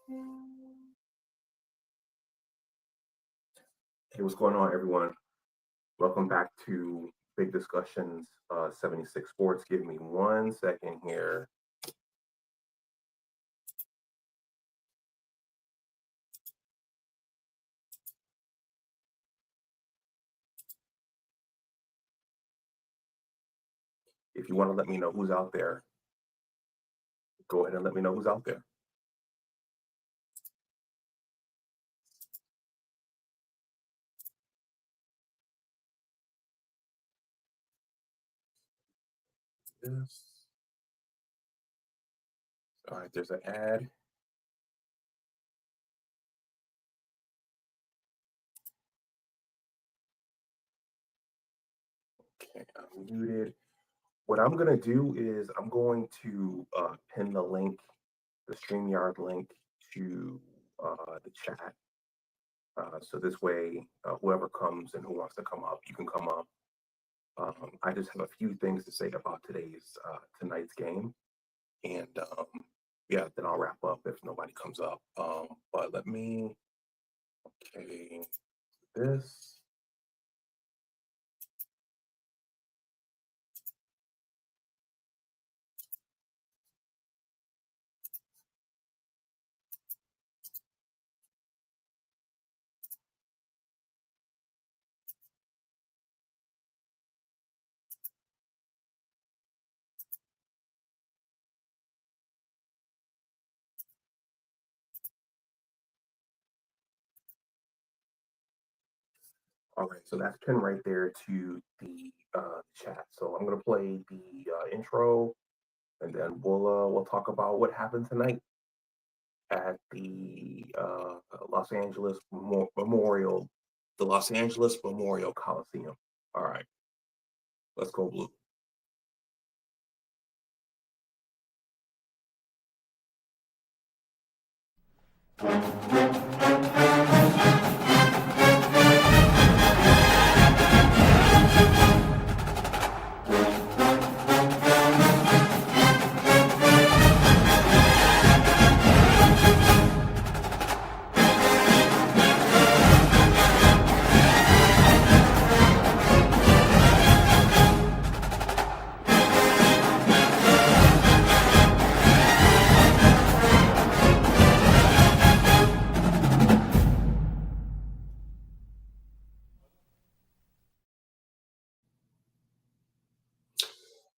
Hey, what's going on, everyone? Welcome back to Big Discussions 76 Sports. Give me 1 second here. If you want to let me know who's out there, go ahead and let me know who's out there. This. All right, there's an ad. Okay, I'm muted. What I'm going to do is I'm going to pin the link, the StreamYard link to the chat. So this way, whoever comes and who wants to come up, you can come up. I just have a few things to say about tonight's game. And yeah, then I'll wrap up if nobody comes up. But let me, okay, this. All right, so that's pinned right there to the chat. So I'm gonna play the intro, and then we'll talk about what happened tonight at the Los Angeles Memorial Coliseum. All right, let's go blue.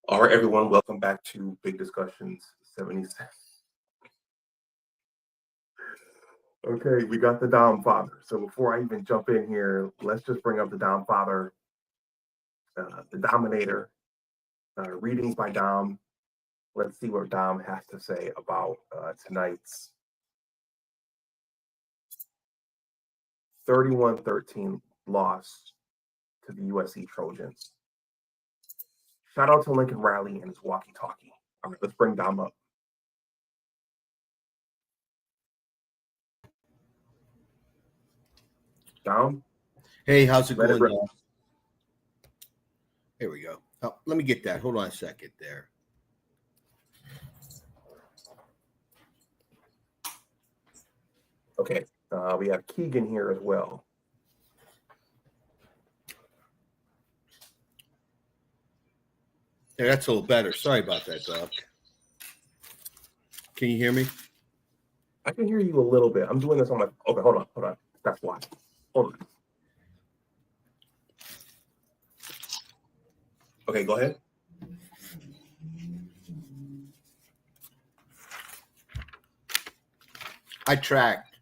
All right, everyone, welcome back to Big Discussions 76. Okay, we got the Dom Father. So before I even jump in here, let's just bring up the Dom Father, the Dominator, readings by Dom. Let's see what Dom has to say about tonight's 31-13 loss to the USC Trojans. Shout out to Lincoln Riley and his walkie-talkie. All right, let's bring Dom up. Dom? Hey, how's it going? Here we go. Oh, let me get that. Hold on a second there. Okay, we have Keegan here as well. Yeah, that's a little better. Sorry about that, Doc. Can you hear me? I can hear you a little bit. I'm doing this on my. Okay, hold on. That's why. Hold on. Okay, go ahead. I tracked.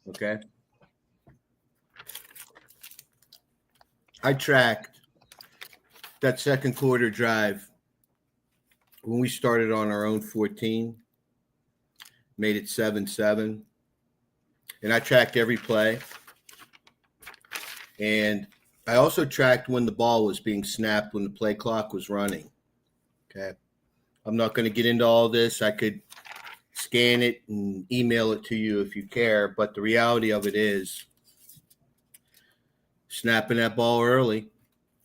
Okay. I tracked that second quarter drive when we started on our own 14, made it 7-7. And I tracked every play. And I also tracked when the ball was being snapped, when the play clock was running. Okay. I'm not going to get into all this. I could scan it and email it to you if you care. But the reality of it is snapping that ball early.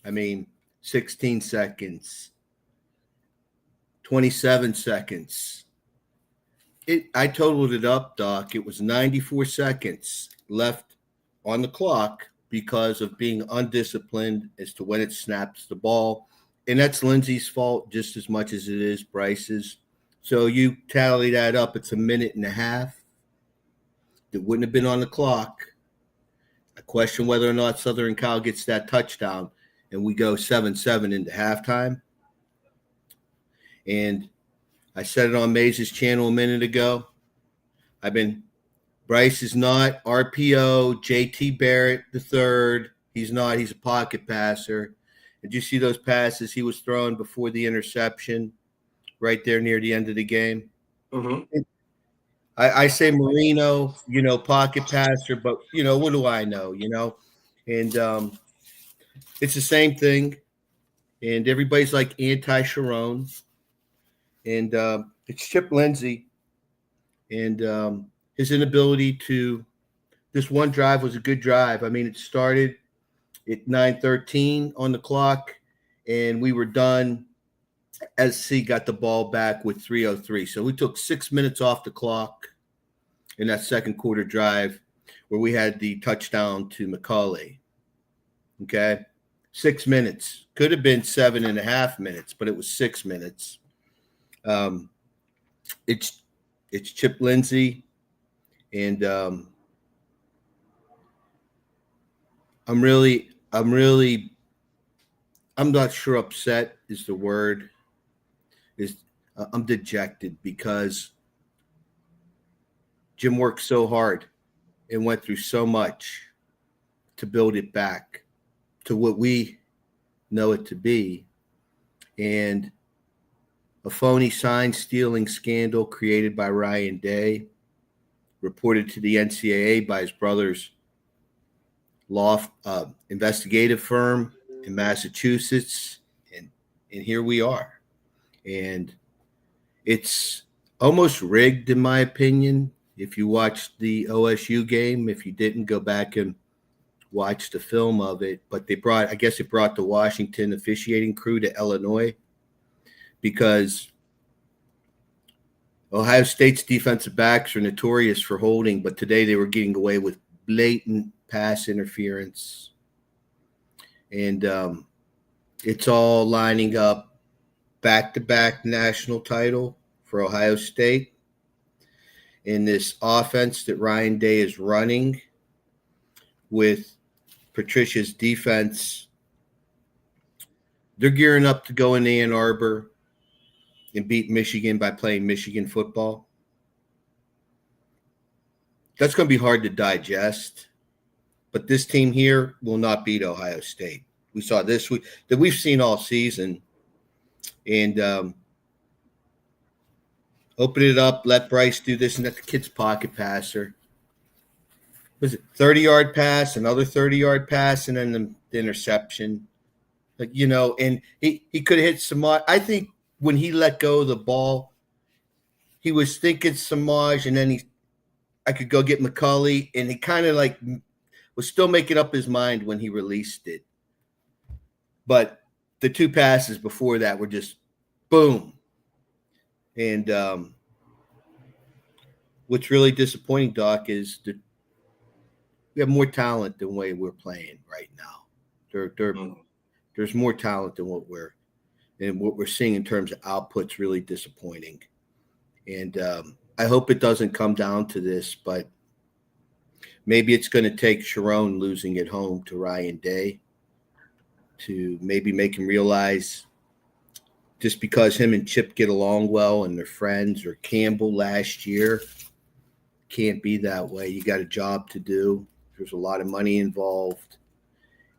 I mean, 16 seconds, 27 seconds. I totaled it up, Doc. It was 94 seconds left on the clock because of being undisciplined as to when it snaps the ball. And that's Lindsey's fault just as much as it is Bryce's. So you tally that up, it's a minute and a half. It wouldn't have been on the clock. I question whether or not Southern Cal gets that touchdown, and we go 7-7 into halftime. And I said it on Maze's channel a minute ago. Bryce is not RPO, JT Barrett the third. He's not. He's a pocket passer. Did you see those passes he was throwing before the interception right there near the end of the game? Mm-hmm. I say Marino, pocket passer, but, what do I know, And it's the same thing. And everybody's like anti-Sharon. And it's Chip Lindsey. And his inability to – this one drive was a good drive. I mean, it started at 9:13 on the clock, and we were done as SC got the ball back with 3:03. So we took 6 minutes off the clock in that second quarter drive where we had the touchdown to McCauley. Okay? 6 minutes. Could have been 7.5 minutes, but it was 6 minutes. It's Chip Lindsey, and I'm not sure upset is the word. I'm dejected because Jim worked so hard and went through so much to build it back to what we know it to be. And a phony sign stealing scandal created by Ryan Day, reported to the NCAA by his brother's investigative firm in Massachusetts. And here we are. And it's almost rigged, in my opinion. If you watched the OSU game, if you didn't, go back and watch the film of it. But it brought the Washington officiating crew to Illinois because Ohio State's defensive backs are notorious for holding, but today they were getting away with blatant pass interference. And it's all lining up back-to-back national title for Ohio State. In this offense that Ryan Day is running with Patricia's defense, they're gearing up to go into Ann Arbor and beat Michigan by playing Michigan football. That's going to be hard to digest, but this team here will not beat Ohio State. We saw this week that we've seen all season, and open it up, let Bryce do this, and let the kid's pocket passer. Was it 30-yard pass, another 30-yard pass, and then the interception? And he could have hit Samaj. I think when he let go of the ball, he was thinking Samaj, and then I could go get McCauley, and he kind of was still making up his mind when he released it. But the two passes before that were just boom. And what's really disappointing, Doc, is that we have more talent than the way we're playing right now. There's more talent than what we're seeing in terms of output's really disappointing. And I hope it doesn't come down to this, but maybe it's going to take Sharon losing at home to Ryan Day to maybe make him realize just because him and Chip get along well and they're friends, or Campbell last year, can't be that way. You got a job to do. There's a lot of money involved.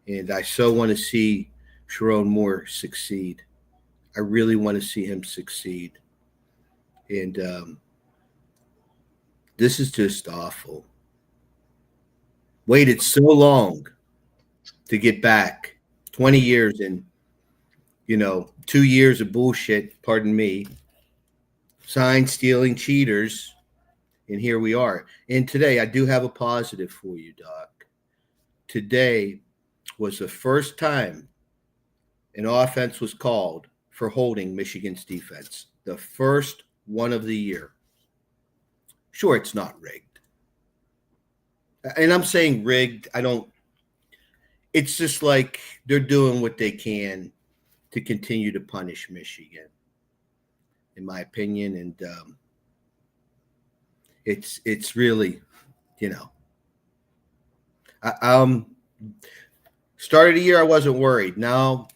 And I so want to see Sharon Moore succeed. I really want to see him succeed. And this is just awful. Waited so long to get back. 20 years and, 2 years of bullshit, pardon me, sign stealing cheaters, and here we are. And today, I do have a positive for you, Doc. Today was the first time an offense was called for holding Michigan's defense. The first one of the year. Sure, it's not rigged. And I'm saying rigged. It's just like they're doing what they can to continue to punish Michigan, in my opinion. And it's really, you know, start of the year I wasn't worried. Now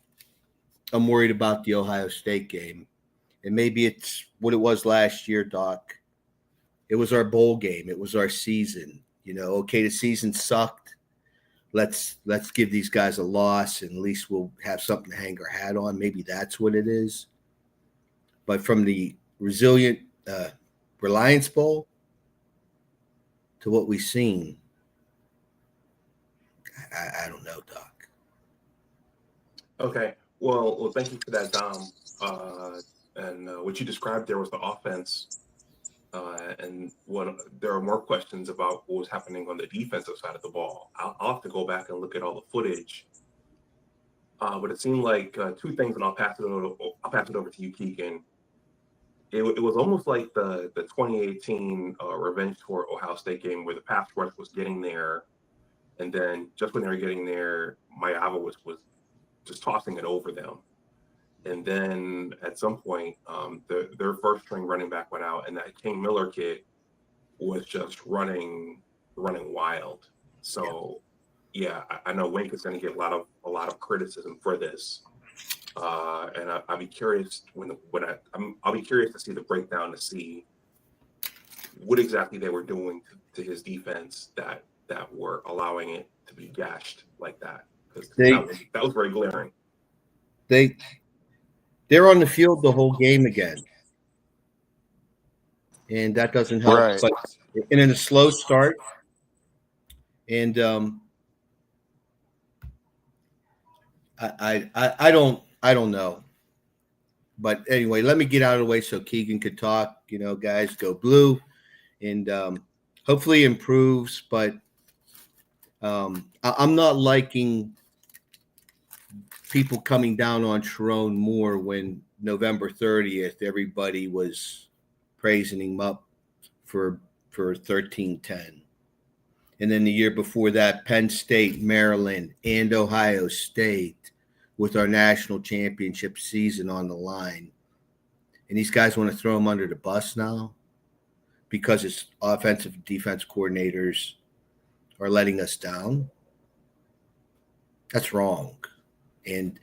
I'm worried about the Ohio State game, and maybe it's what it was last year, Doc. It was our bowl game. It was our season. Okay, the season sucked. Let's give these guys a loss, and at least we'll have something to hang our hat on. Maybe that's what it is. But from the resilient Reliance Bowl to what we've seen, I don't know, Doc. Okay. Well, thank you for that, Dom. And what you described there was the offense. And there are more questions about what was happening on the defensive side of the ball. I'll have to go back and look at all the footage. But it seemed like two things, and I'll pass it over to you, Keegan. It was almost like the 2018 revenge tour Ohio State game where the pass rush was getting there, and then just when they were getting there, Mayava was just tossing it over them. And then at some point, their first string running back went out, and that King Miller kid was just running wild. So, yeah, I know Wink is going to get a lot of criticism for this, and I'll be curious I'll be curious to see the breakdown to see what exactly they were doing to his defense that were allowing it to be gashed like that, because that was very glaring. They're on the field the whole game again, and that doesn't help. Right. But in a slow start, and I don't know. But anyway, let me get out of the way so Keegan could talk. Guys, go blue, and hopefully improves. But I'm not liking people coming down on Sharon Moore when November 30th everybody was praising him up for 13-10. And then the year before that, Penn State, Maryland, and Ohio State with our national championship season on the line. And these guys want to throw him under the bus now because his offensive and defense coordinators are letting us down. That's wrong. And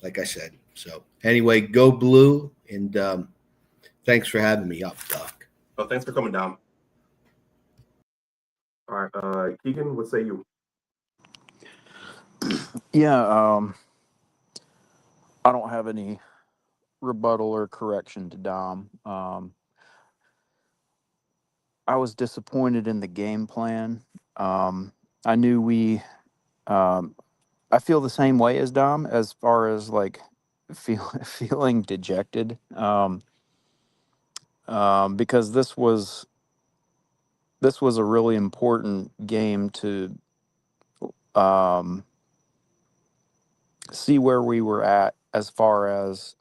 like I said, so anyway, go blue. And thanks for having me up, Doc. Oh, thanks for coming down. All right, Keegan, what say you? Yeah, I don't have any rebuttal or correction to Dom. I was disappointed in the game plan. I knew I feel the same way as Dom as far as like feeling dejected. Because this was a really important game to see where we were at as far as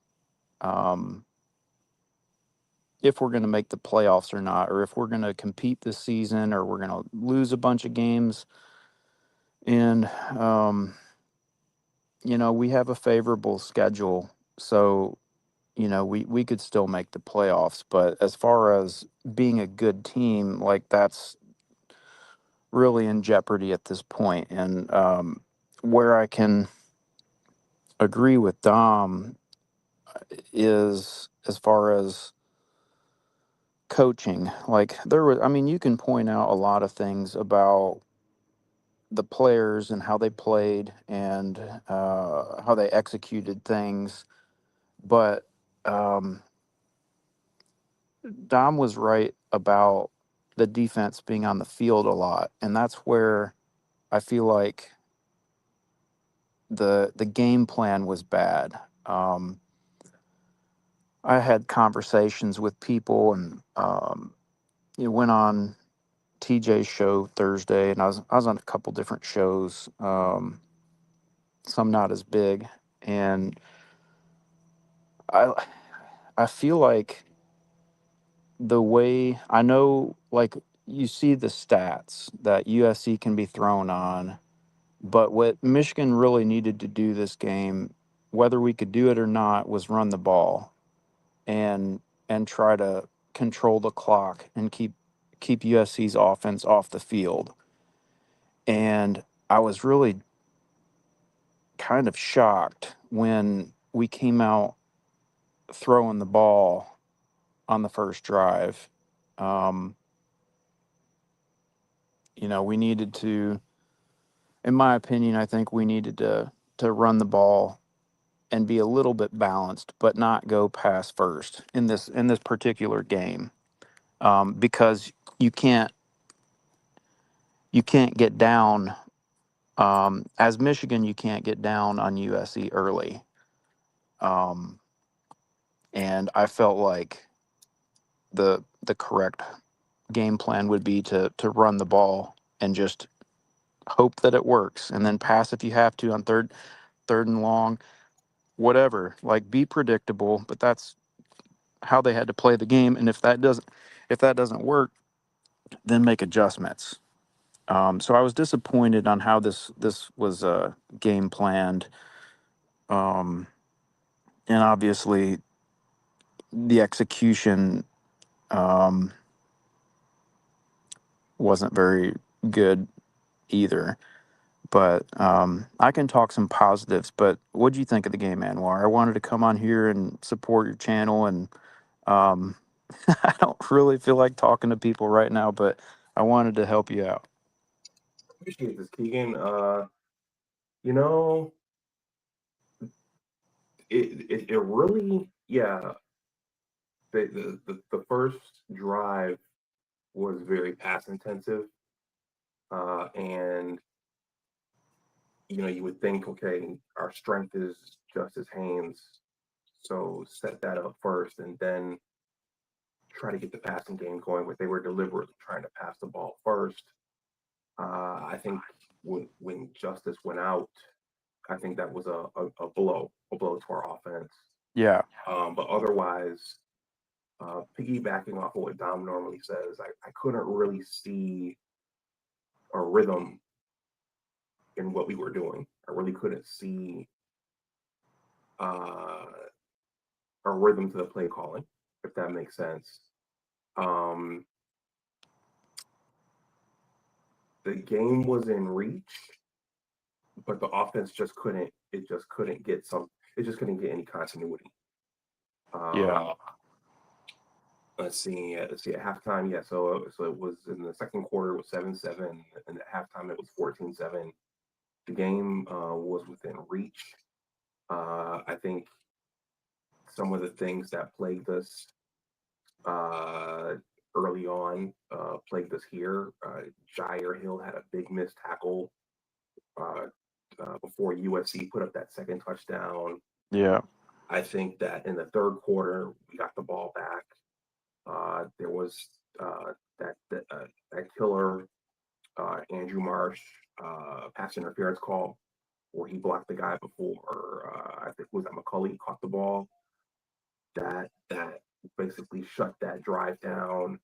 if we're going to make the playoffs or not, or if we're going to compete this season, or we're going to lose a bunch of games. And we have a favorable schedule, so we could still make the playoffs. But as far as being a good team, like, that's really in jeopardy at this point. And where I can agree with Dom is as far as coaching. Like, you can point out a lot of things about the players and how they played and how they executed things. But Dom was right about the defense being on the field a lot. And that's where I feel like the game plan was bad. I had conversations with people, and went on TJ's show Thursday, and I was on a couple different shows, some not as big, and I feel like the way I know, like you see the stats that USC can be thrown on, but what Michigan really needed to do this game, whether we could do it or not, was run the ball and try to control the clock and keep USC's offense off the field. And I was really kind of shocked when we came out throwing the ball on the first drive. Um, we needed to, in my opinion, I think we needed to run the ball and be a little bit balanced, but not go pass first in this particular game, because you can't get down, as Michigan. You can't get down on USC early, um, and I felt like the correct game plan would be to run the ball and just hope that it works, and then pass if you have to on third and long, whatever. Like, be predictable, but that's how they had to play the game. And if that doesn't work, then make adjustments. So I was disappointed on how this was game planned, um, and obviously the execution um, wasn't very good either. But I can talk some positives. But what do you think of the game, Anwar? I wanted to come on here and support your channel, and um, I don't really feel like talking to people right now, but I wanted to help you out. Appreciate this, Keegan. You know, it really, yeah. The first drive was very pass intensive, and you would think, okay, our strength is Justice Haynes, so set that up first, and then try to get the passing game going. But they were deliberately trying to pass the ball first. I think when Justice went out, I think that was a blow to our offense. Yeah. But otherwise, piggybacking off of what Dom normally says, I couldn't really see a rhythm in what we were doing. I really couldn't see a rhythm to the play calling, if that makes sense. The game was in reach, but the offense just couldn't. It just couldn't get some. It just couldn't get any continuity. Yeah. Let's see. At halftime, yeah. So it was in the second quarter. It was 7-7, and at halftime it was 14-7. The game was within reach. I think some of the things that plagued us early on plagued us here. Jair Hill had a big missed tackle before USC put up that second touchdown. Yeah. I think that in the third quarter, we got the ball back. There was that killer Andrew Marsh pass interference call where he blocked the guy before. I think it was that McCulley caught the ball. That basically shut that drive down.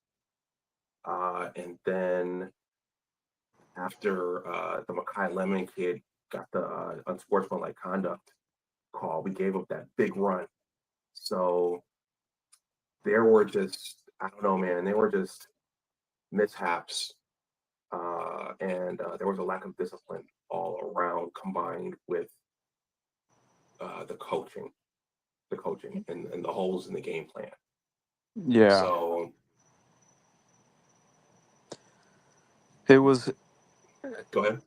And then after the Makai Lemon kid got the unsportsmanlike conduct call, we gave up that big run. So there were just, I don't know, man, they were just mishaps. And there was a lack of discipline all around, combined with the coaching and the holes in the game plan. Yeah. So It was go ahead.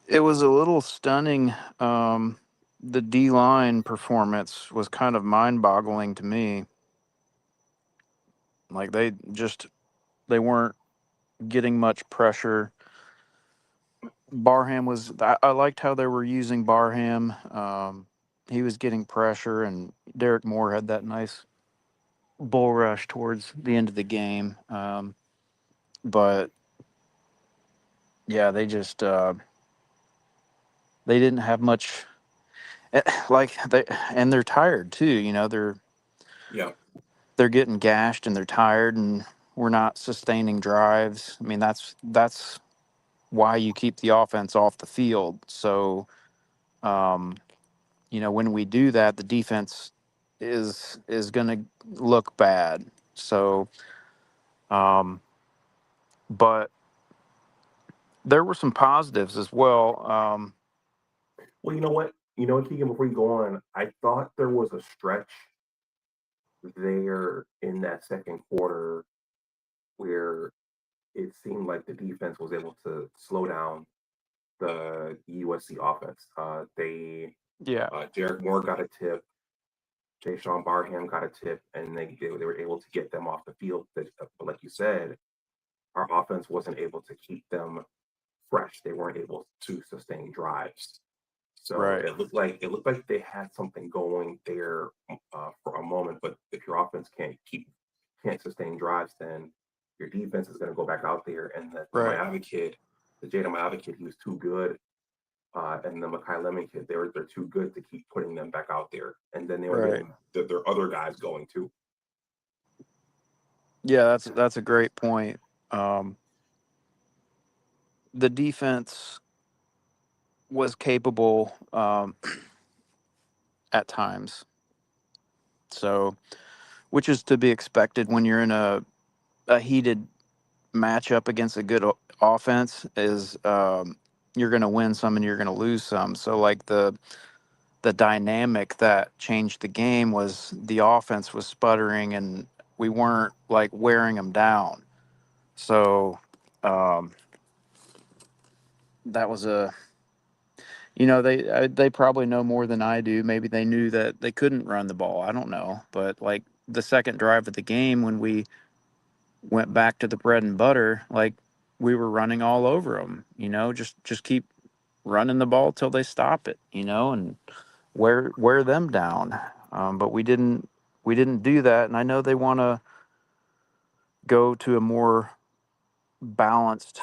it was a little stunning. The D line performance was kind of mind boggling to me. Like, they weren't getting much pressure. I liked how they were using Barham. He was getting pressure, and Derek Moore had that nice bull rush towards the end of the game. But yeah, they just they didn't have much. Like, they're tired too. Yeah. they're getting gashed and they're tired and we're not sustaining drives. I mean, that's why you keep the offense off the field. So, when we do that, the defense is going to look bad. So, but there were some positives as well. Well, you know what? Keegan, before you go on, I thought there was a stretch there in that second quarter where it seemed like the defense was able to slow down the USC offense. Yeah, Derek Moore got a tip, Jay Sean Barham got a tip, and they were able to get them off the field. But like you said, our offense wasn't able to keep them fresh. They weren't able to sustain drives. So right. it looked like they had something going there for a moment. But if your offense can't sustain drives, then your defense is going to go back out there. And the Right. Miami kid, the Jada Miami kid, he was too good. And the Makai Lemon kid, they're too good to keep putting them back out there. And then they were Right. getting their other guys going too. Yeah, that's a great point. The defense was capable at times. So, which is to be expected when you're in a heated matchup against a good offense, is you're going to win some and you're going to lose some. So, like the dynamic that changed the game was the offense was sputtering and we weren't like wearing them down. So, um, that was they probably know more than I do. Maybe they knew that they couldn't run the ball. I don't know, but like the second drive of the game when we went back to the bread and butter, like we were running all over them. Just keep running the ball till they stop it. And wear them down. But we didn't do that, and I know they want to go to a more balanced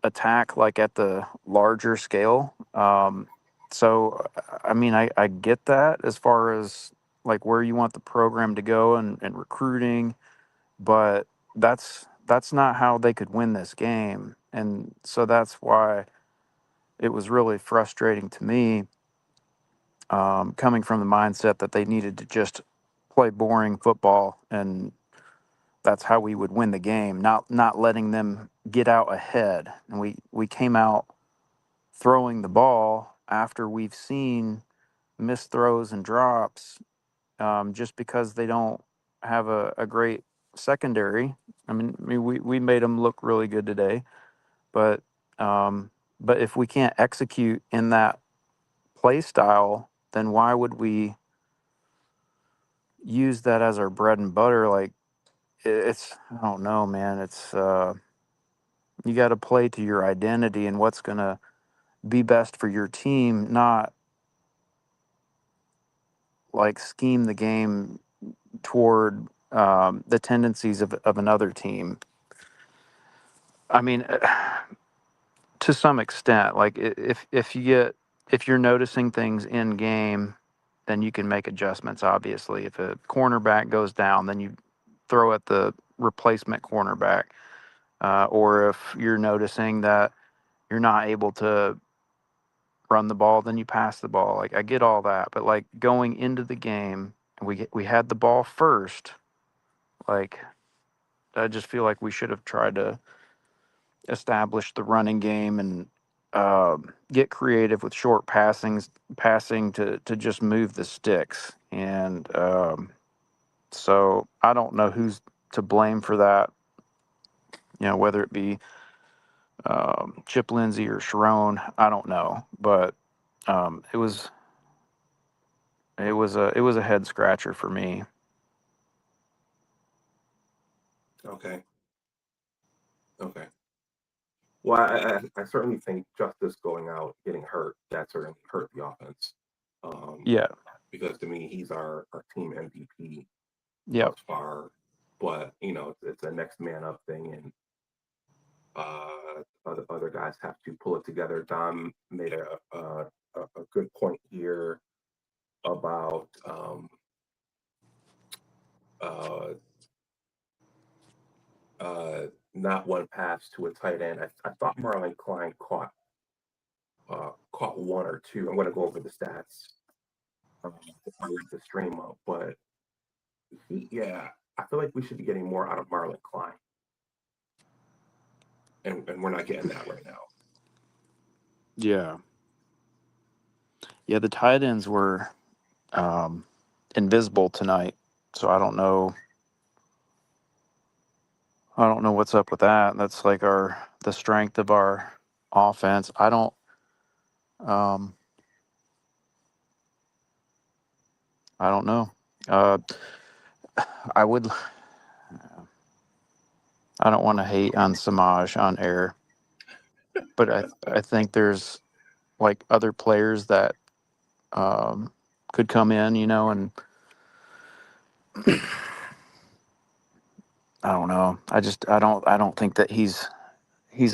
attack, like at the larger scale. So, I mean, I get that as far as like where you want the program to go and recruiting, but that's not how they could win this game. And so that's why it was really frustrating to me, coming from the mindset that they needed to just play boring football and that's how we would win the game, not letting them get out ahead. And we came out throwing the ball after we've seen missed throws and drops, just because they don't have a great secondary. I mean, we made them look really good today, but but if we can't execute in that play style, then why would we use that as our bread and butter? Like it's I don't know, man. It's you got to play to your identity and what's going to be best for your team, not like scheme the game toward the tendencies of another team. I mean, to some extent, like if you're noticing things in game, then you can make adjustments. Obviously, if a cornerback goes down, then you throw at the replacement cornerback, or if you're noticing that you're not able to run the ball, then you pass the ball. Like I get all that, but like going into the game, and we had the ball first. Like I just feel like we should have tried to establish the running game and get creative with short passing to just move the sticks. And so I don't know who's to blame for that. Whether it be Chip Lindsey or Sharon, I don't know, but it was a head scratcher for me. Okay. Well, I certainly think Justice going out, getting hurt, that certainly hurt the offense. Yeah. Because to me, he's our team MVP Yep. thus far. But it's a next man up thing, and other guys have to pull it together. Don made a good point here about not one pass to a tight end. I thought Marlon Klein caught one or two. I'm going to go over the stats before I let the stream up, but I feel like we should be getting more out of Marlon Klein, and we're not getting that right now. Yeah. Yeah, the tight ends were invisible tonight, so I don't know. I don't know what's up with that. That's like the strength of our offense. I don't. I don't know. I would. I don't want to hate on Samaj on air, but I think there's like other players that could come in, and I don't know. I don't think that he's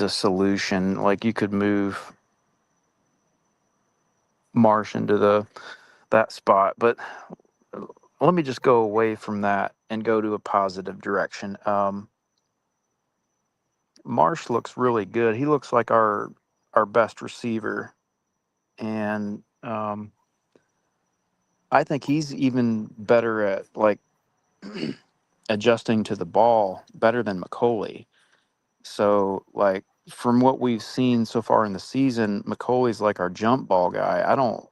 a solution. Like, you could move Marsh into that spot, but let me just go away from that and go to a positive direction. Marsh looks really good. He looks like our best receiver, and I think he's even better at like adjusting to the ball better than McCauley. So, like, from what we've seen so far in the season, McCauley's like our jump ball guy. I don't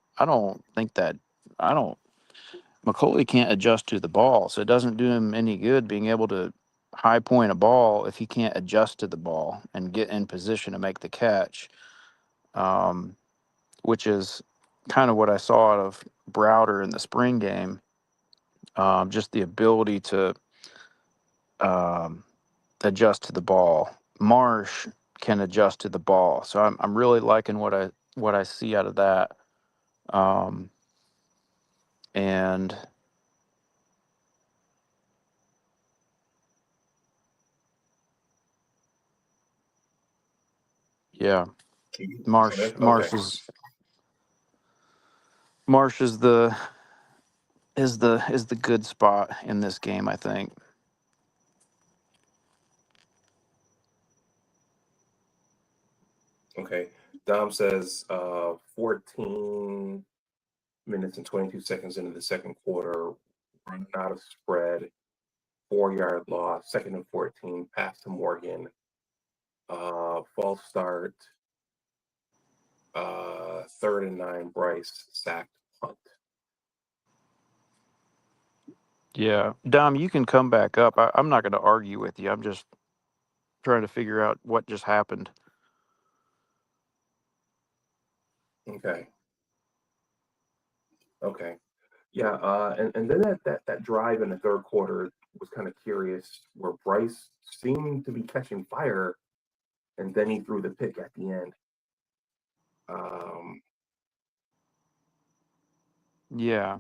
think that I don't McCauley can't adjust to the ball, so it doesn't do him any good being able to high point a ball if he can't adjust to the ball and get in position to make the catch, which is kind of what I saw out of Browder in the spring game. Just the ability to adjust to the ball. Marsh can adjust to the ball, so I'm really liking what I see out of that. And yeah, Marsh Okay. Marsh is the good spot in this game, I think. Okay. Dom says 14 minutes and 22 seconds into the second quarter, running out of spread, 4-yard loss, 2nd and 14, pass to Morgan, false start, 3rd and 9, Bryce, sacked, punt. Yeah, Dom, you can come back up. I'm not going to argue with you. I'm just trying to figure out what just happened. Okay. Yeah, and then that drive in the third quarter was kind of curious, where Bryce seemed to be catching fire, and then he threw the pick at the end. Yeah.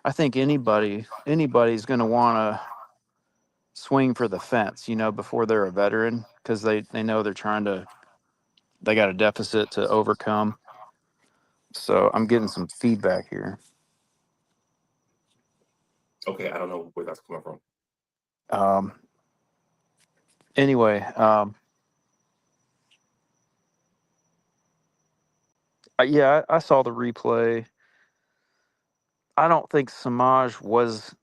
I think anybody's going to want to swing for the fence, before they're a veteran, because they know they got a deficit to overcome. So I'm getting some feedback here. Okay, I don't know where that's coming from. Anyway, yeah, I saw the replay. I don't think Samaj was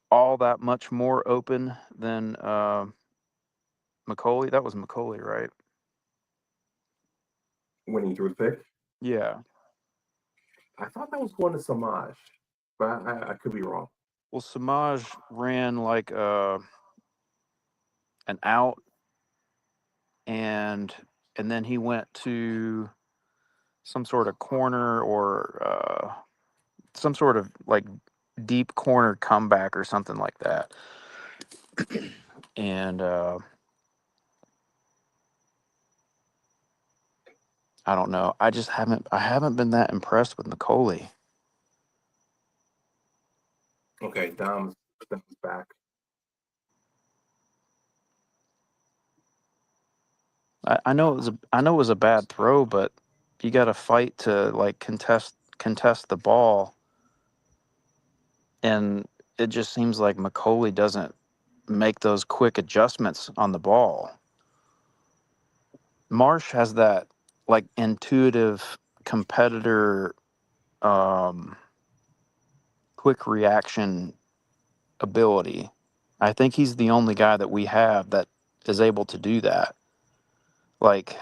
all that much more open than McCauley. That was McCauley, right? When he threw the pick? Yeah. I thought that was going to Samaj, but I could be wrong. Well, Samaj ran like an out, and then he went to some sort of corner or some sort of like deep corner comeback or something like that. And I don't know. I haven't been that impressed with McCauley. Okay, Dom's back. I know it was a bad throw, but you got to fight to like contest the ball, and it just seems like McCauley doesn't make those quick adjustments on the ball. Marsh has that like intuitive competitor, quick reaction ability. I think he's the only guy that we have that is able to do that. Like,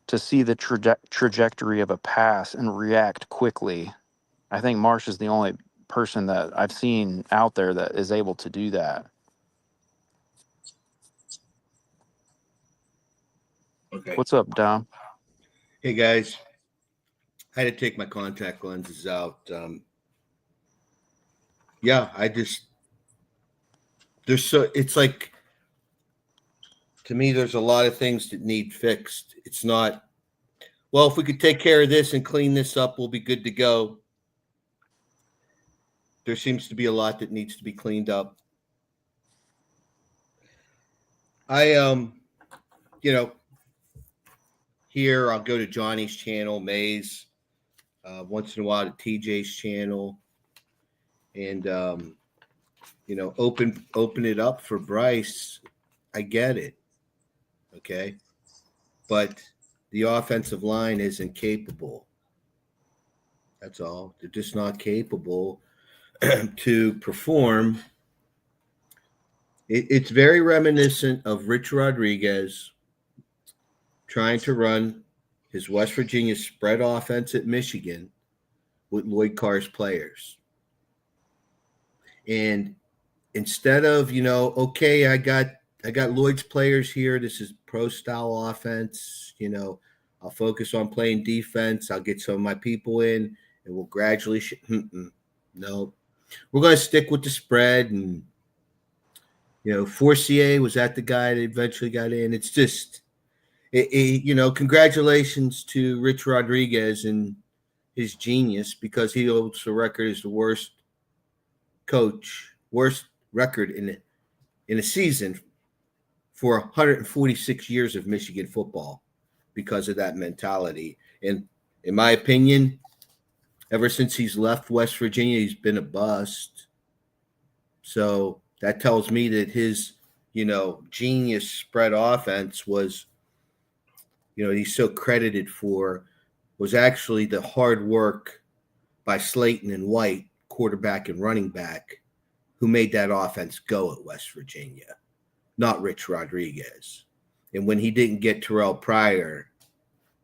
to see the trajectory of a pass and react quickly. I think Marsh is the only person that I've seen out there that is able to do that. Okay. What's up, Dom? Hey guys, I had to take my contact lenses out. Yeah, it's like, to me, there's a lot of things that need fixed. It's not, well, if we could take care of this and clean this up, we'll be good to go. There seems to be a lot that needs to be cleaned up. Here I'll go to Johnny's channel, Maze, once in a while to TJ's channel, and open it up for Bryce. I get it, okay, but the offensive line isn't capable. That's all. They're just not capable to perform. It's very reminiscent of Rich Rodriguez trying to run his West Virginia spread offense at Michigan with Lloyd Carr's players. And instead of, okay, I got Lloyd's players here. This is pro style offense. I'll focus on playing defense. I'll get some of my people in, and we'll gradually. No, we're going to stick with the spread. And Forcier was that the guy that eventually got in. It's just, congratulations to Rich Rodriguez and his genius, because he holds the record as the worst record in a season for 146 years of Michigan football because of that mentality. And in my opinion, ever since he's left West Virginia, he's been a bust. So that tells me that his, genius spread offense was, he's so credited for, was actually the hard work by Slayton and White, quarterback and running back, who made that offense go at West Virginia, not Rich Rodriguez. And when he didn't get Terrell Pryor,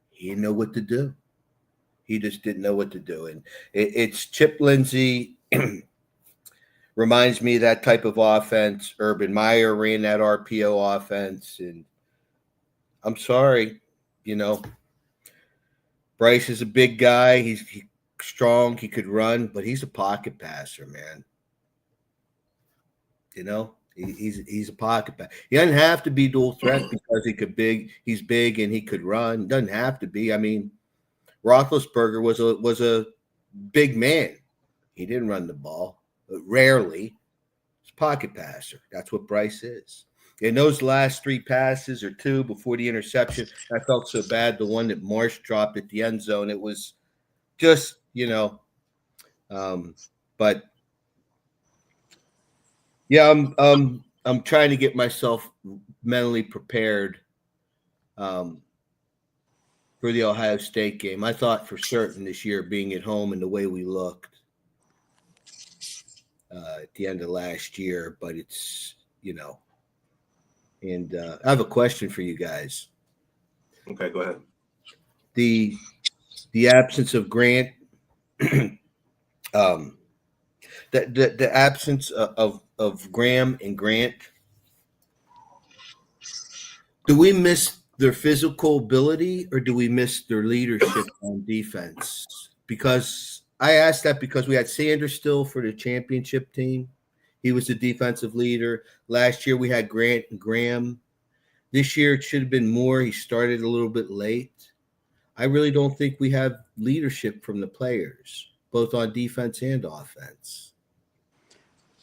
he didn't know what to do. He just didn't know what to do. And it's Chip Lindsey reminds me of that type of offense. Urban Meyer ran that RPO offense. And I'm sorry, Bryce is a big guy. He's strong. He could run, but he's a pocket passer, man. He's a pocket passer. He doesn't have to be dual threat because he's big and he could run. Doesn't have to be. I mean, Roethlisberger was a big man. He didn't run the ball, but rarely. He's a pocket passer. That's what Bryce is. And those last three passes, or two before the interception, I felt so bad. The one that Marsh dropped at the end zone, it was just, but yeah, I'm trying to get myself mentally prepared for the Ohio State game. I thought for certain this year, being at home and the way we looked at the end of last year, but it's, and I have a question for you guys. Okay, go ahead. The absence of Grant, the absence of Graham and Grant. Do we miss their physical ability, or do we miss their leadership on defense? Because I asked that because we had Sanders still for the championship team. He was the defensive leader. Last year we had Grant and Graham. This year it should have been more. He started a little bit late. I really don't think we have leadership from the players, both on defense and offense.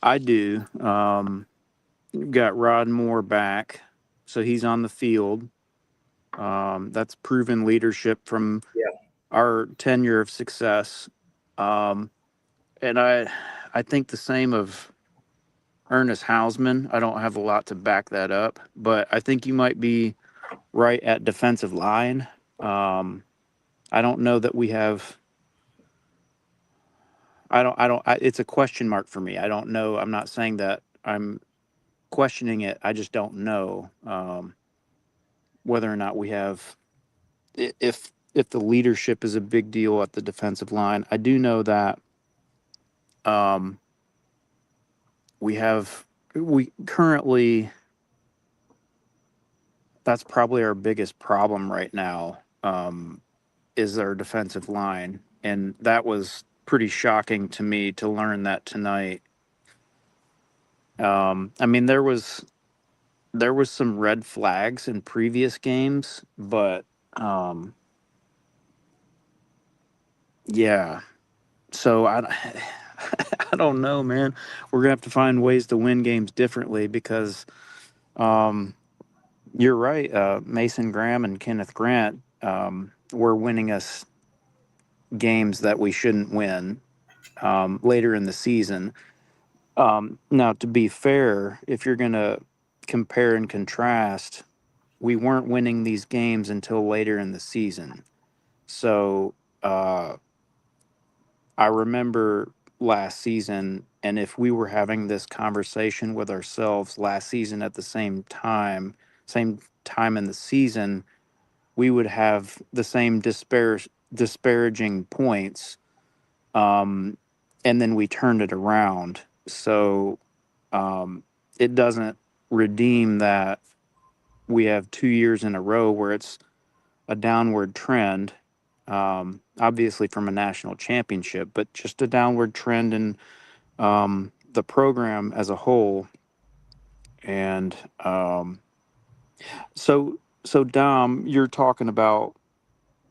I do. Got Rod Moore back, so he's on the field. That's proven leadership from our tenure of success. And I I think the same of Ernest Hausman. I don't have a lot to back that up, but I think you might be right at defensive line. I don't know that we have. It's a question mark for me. I don't know. I'm not saying that I'm questioning it. I just don't know whether or not we have. If the leadership is a big deal at the defensive line, I do know that um, we currently, that's probably our biggest problem right now, is our defensive line, and that was pretty shocking to me to learn that tonight. I mean, there was some red flags in previous games, but yeah. So I don't know, man. We're gonna have to find ways to win games differently because um, you're right. Mason Graham and Kenneth Grant were winning us games that we shouldn't win later in the season. Now, to be fair, if you're gonna compare and contrast, we weren't winning these games until later in the season. So uh, I remember last season, and if we were having this conversation with ourselves last season at the same time in the season, we would have the same disparaging points, um, and then we turned it around. So um, it doesn't redeem that we have 2 years in a row where it's a downward trend, obviously from a national championship, but just a downward trend in the program as a whole. And so Dom, you're talking about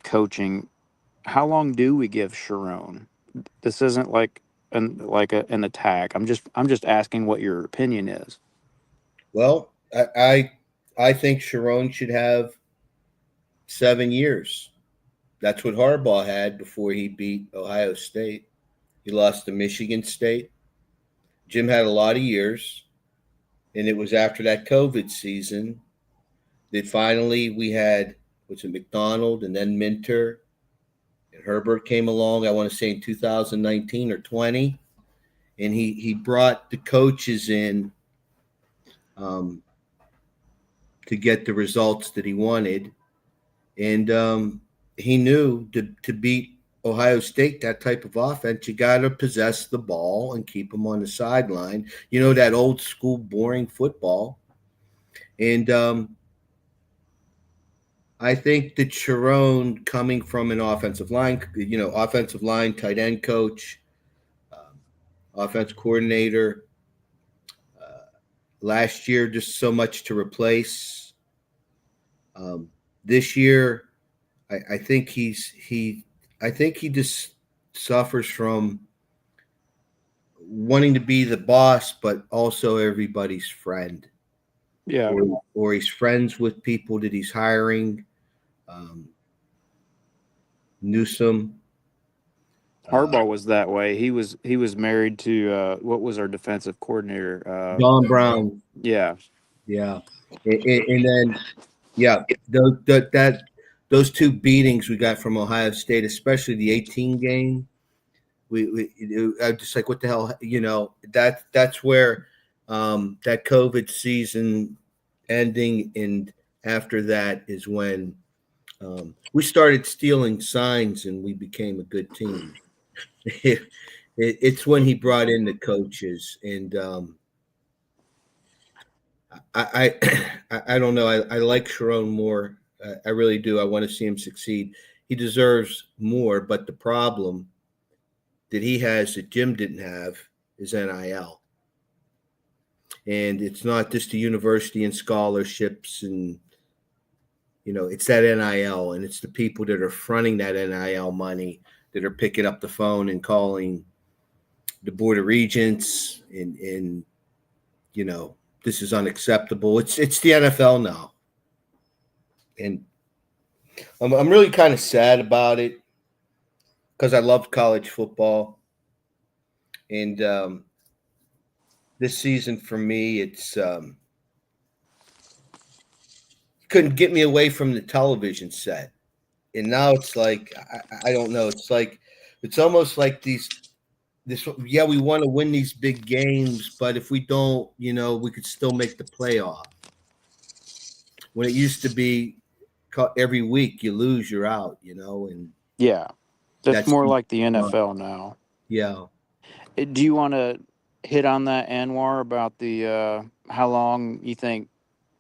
coaching. How long do we give Sharon? This isn't like an attack. I'm just asking what your opinion is. Well, I think Sharon should have 7 years. That's what Harbaugh had before he beat Ohio State. He lost to Michigan State. Jim had a lot of years, and it was after that COVID season that finally we had, was it McDonald and then Minter and Herbert came along, I want to say in 2019 or 20. And he brought the coaches in um, to get the results that he wanted. And he knew to beat Ohio State, that type of offense, you got to possess the ball and keep them on the sideline. You know, that old school boring football. And I think that Sharon, coming from an offensive line, tight end coach, offense coordinator, last year, just so much to replace. This year, I think I think he just suffers from wanting to be the boss, but also everybody's friend, Yeah, or he's friends with people that he's hiring. Newsom, Harbaugh was that way. He was married to what was our defensive coordinator? Don Brown, Yeah, yeah, and then yeah, those two beatings we got from Ohio State, especially the 18 game. I just like, what the hell, that's where that COVID season ending, and after that is when we started stealing signs and we became a good team. It's when he brought in the coaches, and I I don't know. I like Sharon more. I really do. I want to see him succeed. He deserves more, but the problem that he has that Jim didn't have is NIL. And it's not just the university and scholarships, and it's that NIL, and it's the people that are fronting that NIL money that are picking up the phone and calling the board of regents, and this is unacceptable. It's the NFL now, and I'm really kind of sad about it because I love college football. And this season for me, it's couldn't get me away from the television set. And now it's like I don't know. It's almost like this. Yeah, we want to win these big games, but if we don't, we could still make the playoff. When it used to be every week you lose, you're out. And Yeah, that's that's more like the NFL now. yeah. Do you want to hit on that, Anwar, about the how long you think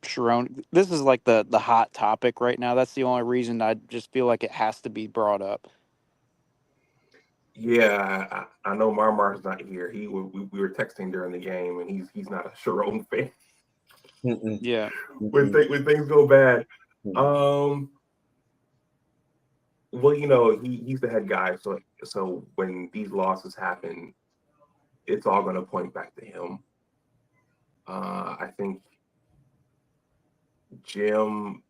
Sharon? This is like the hot topic right now. That's the only reason I just feel like it has to be brought up. Yeah, I know Marmar's not here. We were texting during the game, and he's not a Sharon fan. Mm-mm. Yeah. When things go bad, well, he's the head guy, so when these losses happen, it's all going to point back to him. I think Jim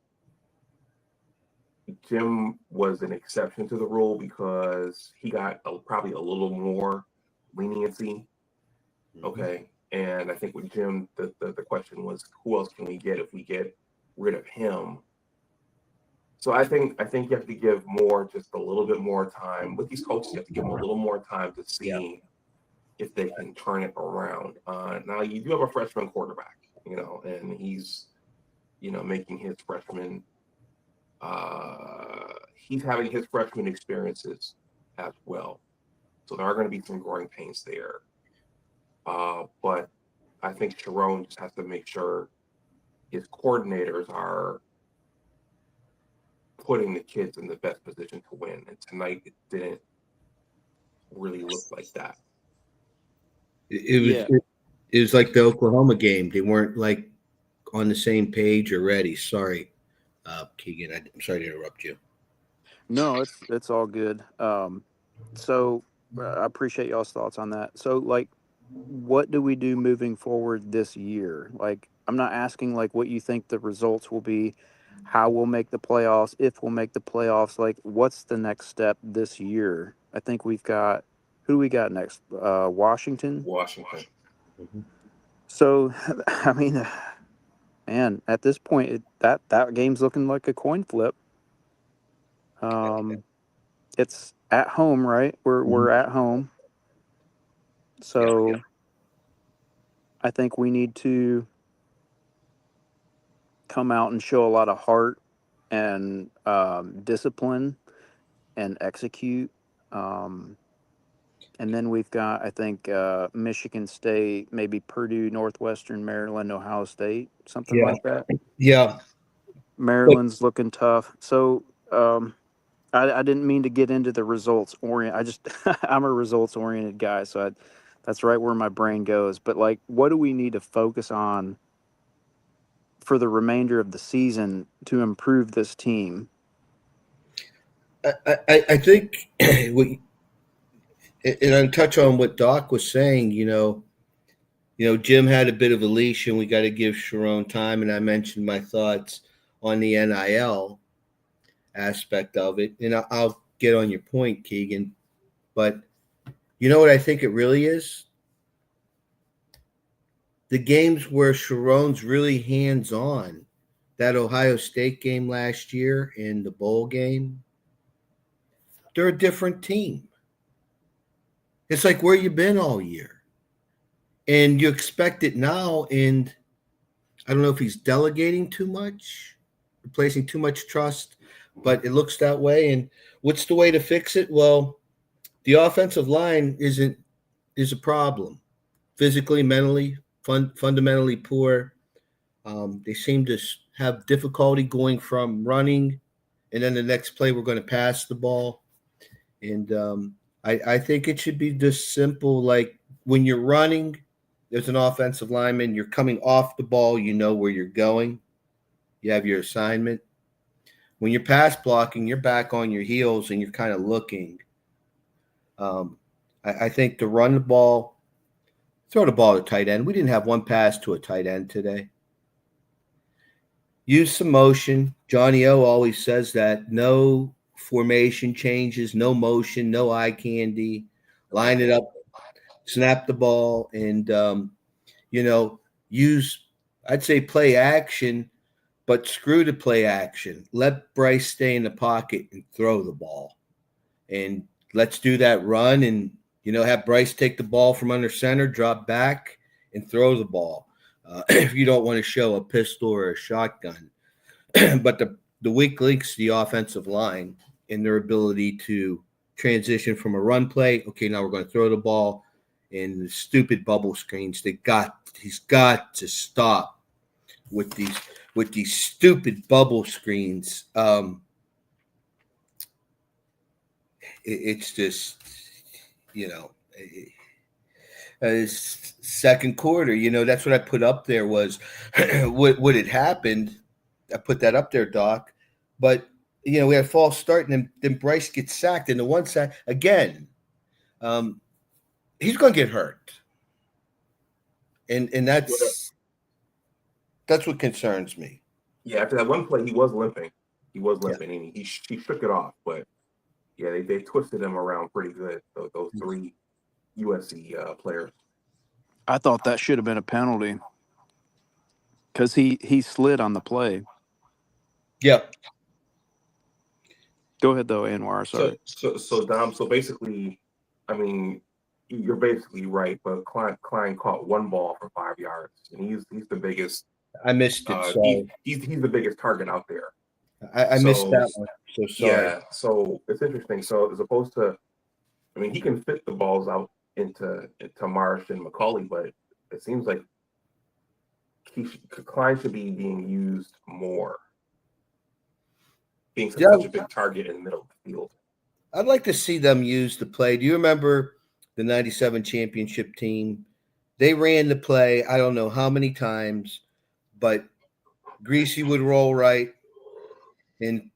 was an exception to the rule because he got probably a little more leniency. Okay. And I think with Jim, the question was, who else can we get if we get rid of him? So I think you have to give just a little bit more time with these coaches. You have to give them a little more time to see if they can turn it around. Now you do have a freshman quarterback, and he's, making his freshman. He's having his freshman experiences as well. So there are going to be some growing pains there. But I think Sharon just has to make sure his coordinators are putting the kids in the best position to win. And tonight it didn't really look like that. It was like the Oklahoma game. They weren't like on the same page already. Sorry, Keegan. I'm sorry to interrupt you. No, it's all good. So I appreciate y'all's thoughts on that. So, like, what do we do moving forward this year? Like, I'm not asking like what you think the results will be, how we'll make the playoffs, if we'll make the playoffs. Like, what's the next step this year? I think we've got who do we got next? Washington. Washington. Mm-hmm. So, I mean, man, at this point, that game's looking like a coin flip. It's at home, right? We're at home. So I think we need to come out and show a lot of heart and discipline and execute. And then we've got, I think, Michigan State, maybe Purdue, Northwestern, Maryland, Ohio State, something like that. Yeah. Maryland's looking tough. So I didn't mean to get into the results orient. I'm a results oriented guy, so that's right where my brain goes. But like, what do we need to focus on for the remainder of the season to improve this team? I think, and I'll touch on what Doc was saying. Jim had a bit of a leash, and we got to give Sharon time. And I mentioned my thoughts on the NIL aspect of it, and I'll get on your point, Keegan. But you know what I think it really is? The games where Sharon's really hands-on, that Ohio State game last year and the bowl game, they're a different team. It's like where you been all year. And you expect it now, and I don't know if he's delegating too much, placing too much trust, but it looks that way. And what's the way to fix it? Well, the offensive line is a problem. Physically, mentally, fundamentally poor. They seem to have difficulty going from running, and then the next play we're going to pass the ball. And I think it should be just simple, like when you're running, there's an offensive lineman, you're coming off the ball, you know where you're going. You have your assignment. When you're pass blocking, you're back on your heels and you're kind of looking. I think to run the ball, throw the ball to tight end. We didn't have one pass to a tight end today. Use some motion. Johnny O always says that. No formation changes, no motion, no eye candy. Line it up snap the ball, and use, I'd say, play action, but screw the play action. Let Bryce stay in the pocket and throw the ball, and let's do that run, and have Bryce take the ball from under center, drop back, and throw the ball. If you don't want to show a pistol or a shotgun, but the weak links, the offensive line, in their ability to transition from a run play. Okay, now we're going to throw the ball, and the stupid bubble screens. He's got to stop with these stupid bubble screens. It's just, second quarter. That's what I put up there was what had happened. I put that up there, Doc. But we had a false start, and then Bryce gets sacked. And the one sack again, he's going to get hurt, and that's what concerns me. Yeah, after that one play, he was limping. And he shook it off. But yeah, they twisted him around pretty good. Those 3 USC players. I thought that should have been a penalty because he slid on the play. Yep. Go ahead though, Anwar. Sorry. So Dom. So basically, I mean, you're basically right. But Klein caught one ball for 5 yards, and he's the biggest. I missed it. Sorry. He's the biggest target out there. I missed that one. So sorry. Yeah. So it's interesting. So as opposed to, I mean, he can fit the balls out into Marsh and McCauley, but it seems like Klein should be being used more. Being such a big target in the middle of the field. I'd like to see them use the play. Do you remember the 97 championship team? They ran the play, I don't know how many times, but Greasy would roll right, and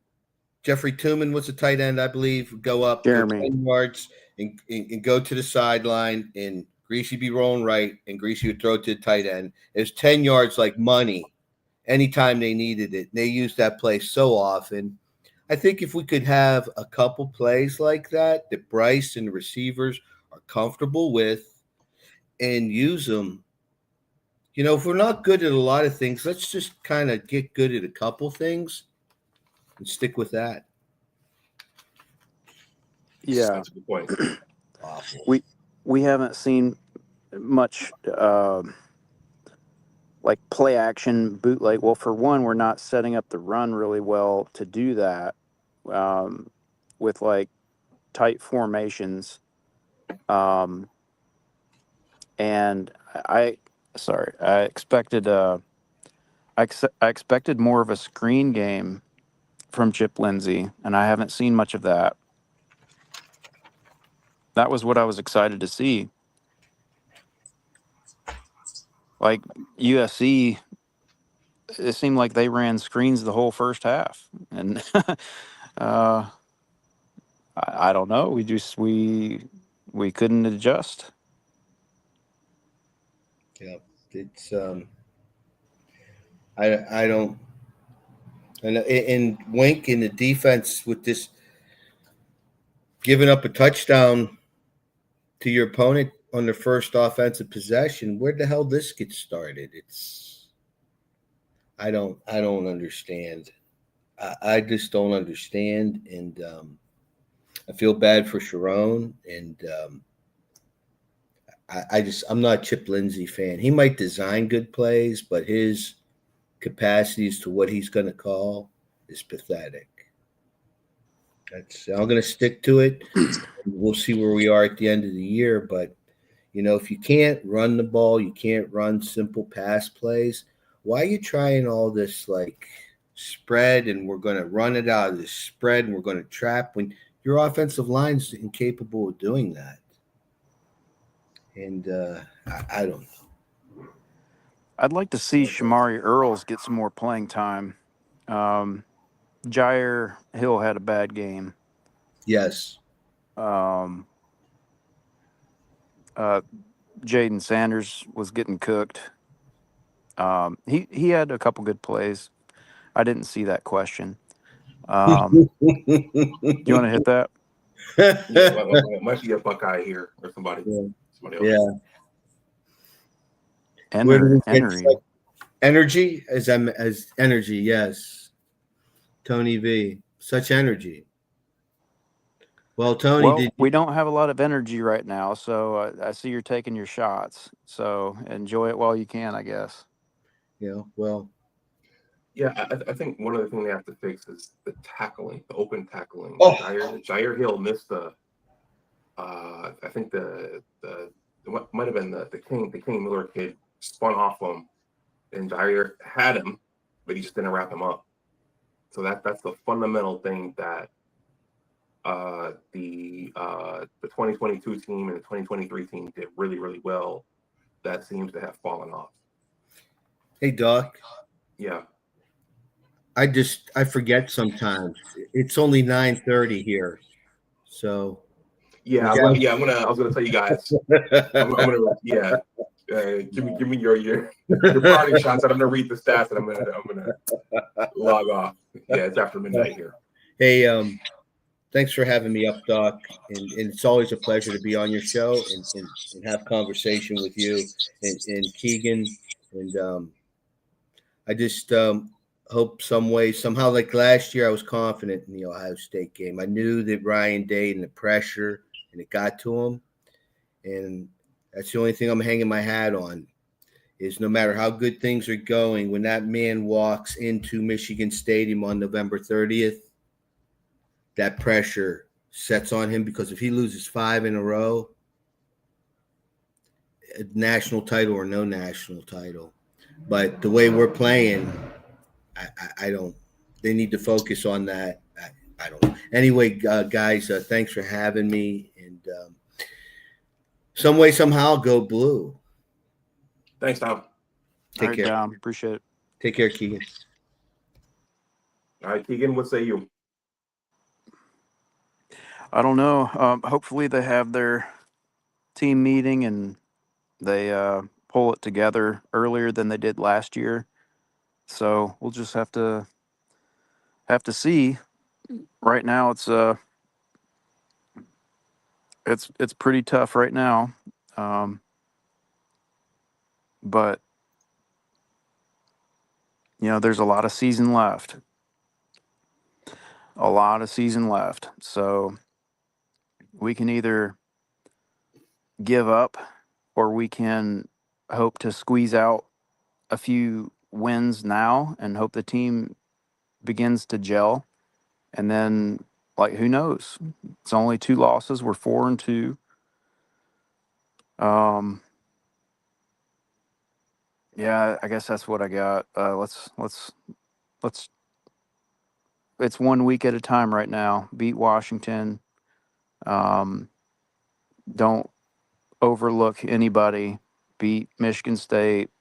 Jeffrey Tooman was a tight end, I believe, would go up 10 yards and go to the sideline, and Greasy be rolling right, and Greasy would throw it to the tight end. It was 10 yards like money anytime they needed it. They used that play so often. I think if we could have a couple plays like that Bryce and the receivers are comfortable with and use them, if we're not good at a lot of things, let's just kind of get good at a couple things and stick with that. Yeah. That's a good point. We haven't seen much like play action bootleg. Well, for one, we're not setting up the run really well to do that with like tight formations. And I expected I expected more of a screen game from Chip Lindsey, and I haven't seen much of that. That was what I was excited to see. Like USC, it seemed like they ran screens the whole first half, and I don't know. We couldn't adjust. Yeah, it's I don't, and Wink in the defense with this giving up a touchdown to your opponent on the first offensive possession. Where the hell this gets started? I don't understand. I just don't understand, and I feel bad for Sharon, and I'm not a Chip Lindsey fan. He might design good plays, but his capacity as to what he's going to call is pathetic. I'm going to stick to it. We'll see where we are at the end of the year, but if you can't run the ball, you can't run simple pass plays. Why are you trying all this like spread, and we're going to run it out of this spread, and we're going to trap when your offensive line's incapable of doing that? And I don't know. I'd like to see Shamari Earls get some more playing time. Jair Hill had a bad game. Yes. Jaden Sanders was getting cooked. He had a couple good plays. I didn't see that question. Do you want to hit that? Yeah, might be a Buckeye here or somebody. Yeah. Somebody else. Yeah. Where do we get Henry. Energy as energy? Yes. Tony V. Such energy. Well, Tony, Well, did we don't have a lot of energy right now, so I see you're taking your shots. So enjoy it while you can, I guess. well, Yeah, I think one of the things they have to fix is the tackling, the open tackling. Oh. Jair Hill missed the. I think what might have been the King Miller kid spun off him, and Jair had him, but he just didn't wrap him up. So that's the fundamental thing that the 2022 team and the 2023 team did really well. That seems to have fallen off. Hey, Doc. Yeah. I forget sometimes. It's only 9:30 here, so. Yeah, I was gonna tell you guys. I'm gonna give me your party shots, and I'm gonna read the stats, and I'm gonna log off. Yeah, it's after midnight here. Hey, thanks for having me up, Doc. And it's always a pleasure to be on your show and have conversation with you and Keegan. And I just hope somehow, like last year, I was confident in the Ohio State game. I knew that Ryan Day and the pressure, and it got to him. And that's the only thing I'm hanging my hat on is no matter how good things are going, when that man walks into Michigan Stadium on November 30th, that pressure sets on him, because if he loses 5 in a row, a national title or no national title. But the way we're playing, I don't. They need to focus on that. I don't know. Anyway, guys, thanks for having me. And some way, somehow, go blue. Thanks, Tom. Take care. Tom. Appreciate it. Take care, Keegan. All right, Keegan, what say you? I don't know. Hopefully they have their team meeting and they pull it together earlier than they did last year. So we'll just have to see. Right now, it's pretty tough right now, but there's a lot of season left. So we can either give up or we can hope to squeeze out a few wins now and hope the team begins to gel. And then, who knows? It's only 2 losses. We're 4-2. Yeah, I guess that's what I got. Let's. It's 1 week at a time right now. Beat Washington. Don't overlook anybody. Beat Michigan State.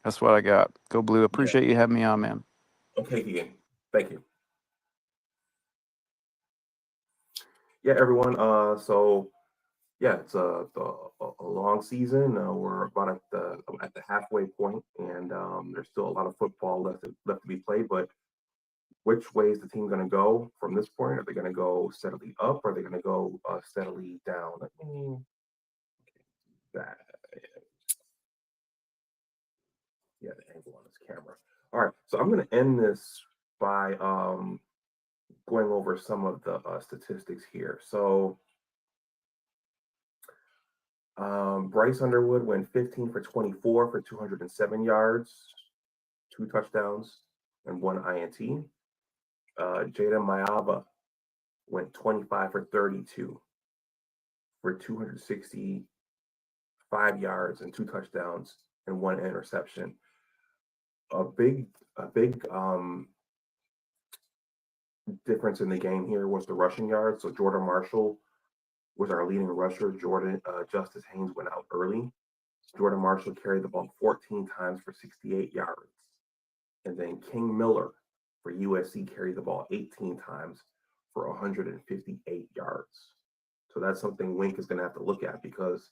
That's what I got. Go Blue. Appreciate you having me on, man. Okay, Keegan. Thank you. Yeah, everyone. So yeah, it's a long season. We're about at the halfway point, and there's still a lot of football left to be played. But which way is the team going to go from this point? Are they going to go steadily up, or are they going to go steadily down? Let me that. Yeah, the angle on this camera. All right, so I'm going to end this by going over some of the statistics here. So Bryce Underwood went 15 for 24 for 207 yards, 2 touchdowns, and 1 INT. Jada Mayava went 25 for 32 for 265 yards and 2 touchdowns and 1 interception. A big difference in the game here was the rushing yards. So Jordan Marshall was our leading rusher. Justice Haynes went out early. Jordan Marshall carried the ball 14 times for 68 yards. And then King Miller for USC carried the ball 18 times for 158 yards. So that's something Wink is going to have to look at, because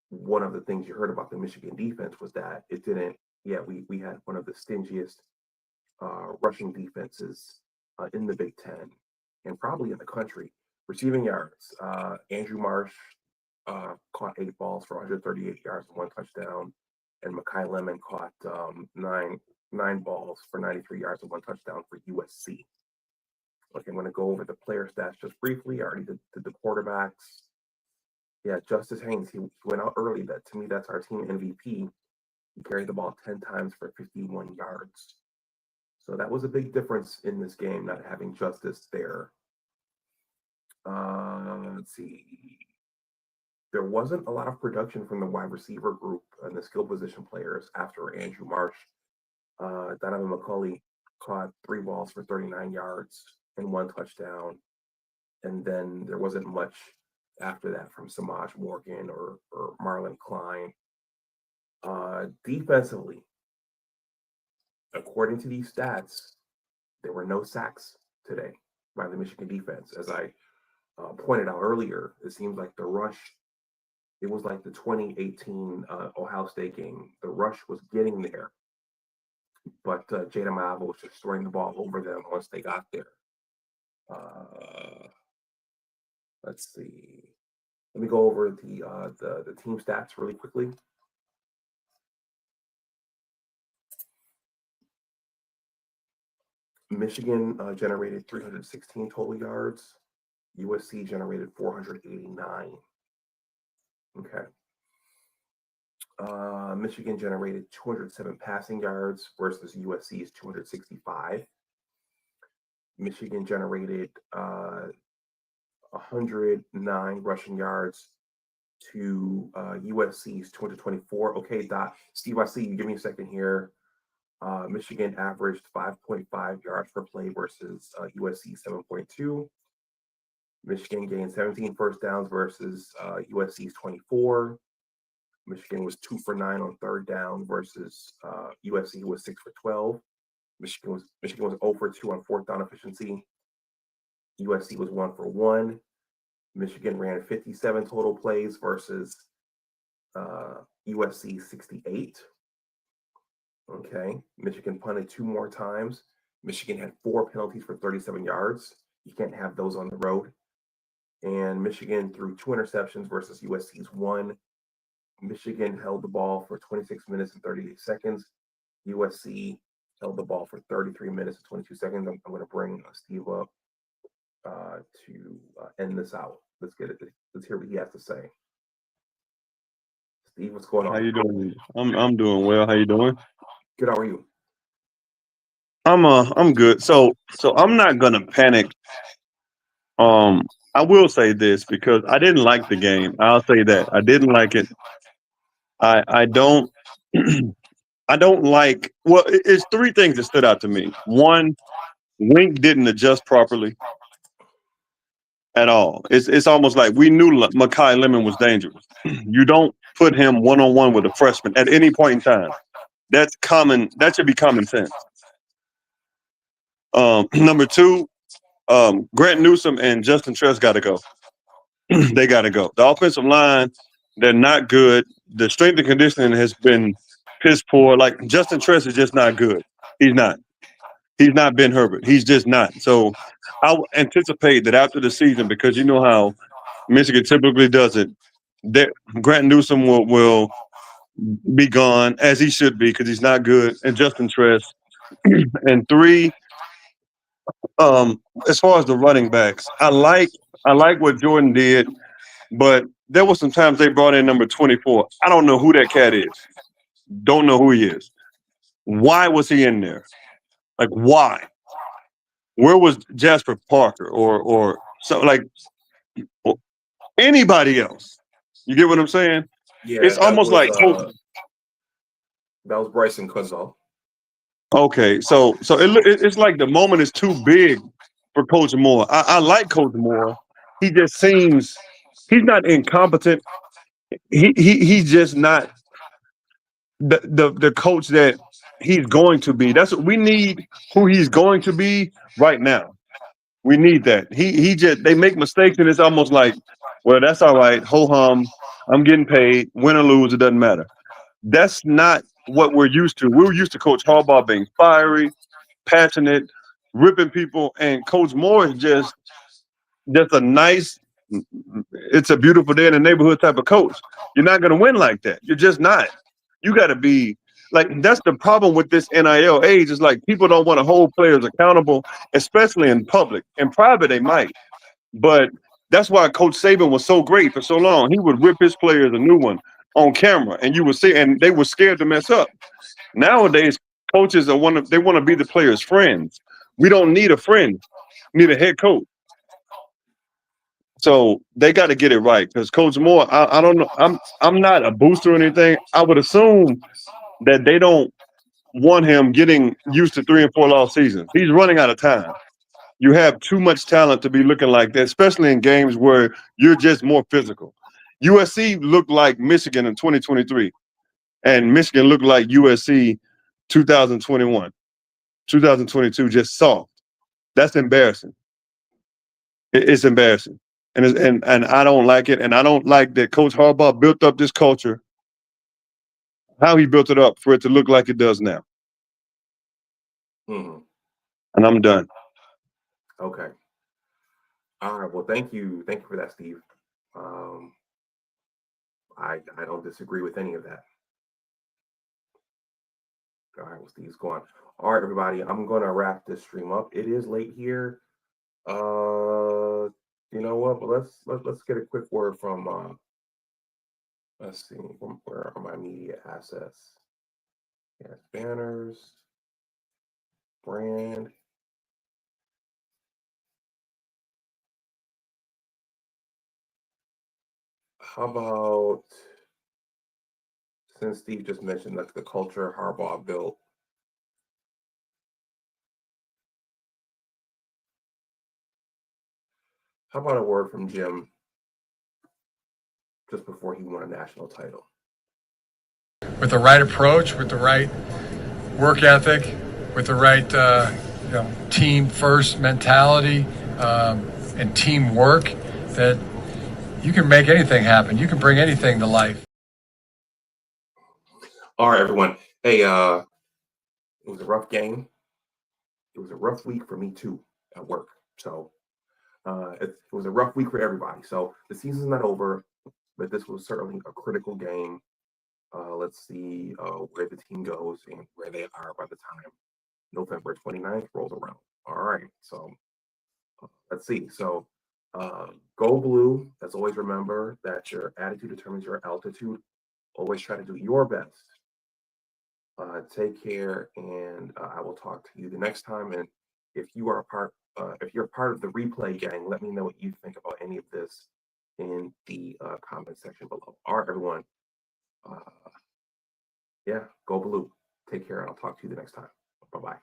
one of the things you heard about the Michigan defense was that it didn't, we had one of the stingiest rushing defenses in the Big Ten and probably in the country. Receiving yards, Andrew Marsh caught 8 balls for 138 yards and 1 touchdown, and Mekhi Lemon caught nine balls for 93 yards and 1 touchdown for USC. Okay, I'm going to go over the player stats just briefly. I already did the quarterbacks. Yeah, Justice Haynes, he went out early. That to me, that's our team MVP. He carried the ball 10 times for 51 yards. So that was a big difference in this game, not having Justice there. Let's see. There wasn't a lot of production from the wide receiver group and the skill position players after Andrew Marsh. Donovan McCulley caught 3 balls for 39 yards and 1 touchdown. And then there wasn't much after that from Samaj Morgan or Marlon Klein. Defensively, according to these stats, there were no sacks today by the Michigan defense. As I pointed out earlier, it seems like the rush, it was like the 2018 Ohio State game. The rush was getting there, but Jada Mava was just throwing the ball over them once they got there. Let's see. Let me go over the team stats really quickly. Michigan generated 316 total yards. USC generated 489. Okay. Michigan generated 207 passing yards versus USC's 265. Michigan generated 109 rushing yards to USC's 224. Okay, Steve, I see you. Give me a second here. Michigan averaged 5.5 yards per play versus USC 7.2. Michigan gained 17 first downs versus USC's 24. Michigan was 2 for 9 on 3rd down versus USC was 6 for 12. Michigan was 0 for 2 on 4th down efficiency. USC was 1 for 1. Michigan ran 57 total plays versus USC 68. Okay, Michigan punted 2 more times. Michigan had 4 penalties for 37 yards. You can't have those on the road. And Michigan threw 2 interceptions versus USC's 1. Michigan held the ball for 26 minutes and 38 seconds. USC held the ball for 33 minutes and 22 seconds. I'm going to bring Steve up to end this out. Let's get it. Let's hear what he has to say. Steve, what's going on? How you doing? I'm doing well. How you doing? Good. How are you? I'm good. So I'm not gonna panic. I will say this because I didn't like the game. I'll say that I didn't like it. I don't I don't like. Well, it's 3 things that stood out to me. One, Wink didn't adjust properly at all. It's almost like we knew Mekhi Lemon was dangerous. You don't put him one-on-one with a freshman at any point in time. That's common. That should be common sense. Number 2, Grant Newsome and Justin Tress got to go. They got to go. The offensive line, they're not good. The strength and conditioning has been piss poor. Like Justin Tress is just not good. He's not. He's not Ben Herbert. He's just not. So I would anticipate that after the season, because you know how Michigan typically does it, that Grant Newsome will be gone, as he should be, because he's not good, and Justin Tress. And 3, as far as the running backs, I like what Jordan did, but there were some times they brought in number 24. I don't know who that cat is. Don't know who he is. Why was he in there? Like, why? Where was Jasper Parker or so, like, anybody else? You get what I'm saying? Yeah, it's almost like that was Bryson Kuzel. Okay, so it's like the moment is too big for Coach Moore. I like Coach Moore. He just seems he's not incompetent. He's just not the coach that he's going to be. That's what we need. Who he's going to be right now. We need that. He just they make mistakes and it's almost like, well, that's all right. Ho hum. I'm getting paid. Win or lose, it doesn't matter. That's not what we're used to. We're used to Coach Harbaugh being fiery, passionate, ripping people, and Coach Moore is just just a nice, it's a beautiful day in the neighborhood type of coach. You're not going to win like that. You're just not. You got to be like, that's the problem with this NIL age, is like people don't want to hold players accountable, especially in public. In private, they might. But that's why Coach Saban was so great for so long. He would rip his players a new one on camera, and you would see, and they were scared to mess up. Nowadays, coaches they want to be the players' friends. We don't need a friend. We need a head coach. So they got to get it right, because Coach Moore, I don't know. I'm not a booster or anything. I would assume that they don't want him getting used to 3 and 4 loss seasons. He's running out of time. You have too much talent to be looking like that, especially in games where you're just more physical. USC looked like Michigan in 2023, and Michigan looked like USC 2021, 2022, just soft. That's embarrassing. It's embarrassing. And I don't like it. And I don't like that Coach Harbaugh built up this culture, how he built it up for it to look like it does now. Mm-hmm. And I'm done. Okay. All right. Well, thank you for that, Steve. I don't disagree with any of that. All right. Well, Steve's gone. All right, everybody. I'm gonna wrap this stream up. It is late here. You know what? But let's get a quick word from let's see, where are my media assets? Yes, banners, brand. How about, since Steve just mentioned like the culture Harbaugh built, how about a word from Jim just before he won a national title? With the right approach, with the right work ethic, with the right team first mentality and teamwork, that you can make anything happen. You can bring anything to life. All right, everyone. Hey, it was a rough game. It was a rough week for me too at work. So it was a rough week for everybody. So the season's not over, but this was certainly a critical game. Let's see where the team goes and where they are by the time November 29th rolls around. All right. So let's see. So go blue. As always, remember that your attitude determines your altitude. Always try to do your best. Take care, and I will talk to you the next time. And if you are if you're part of the replay gang, let me know what you think about any of this in the comment section below. All right, everyone. Yeah, go blue. Take care, and I'll talk to you the next time. Bye-bye.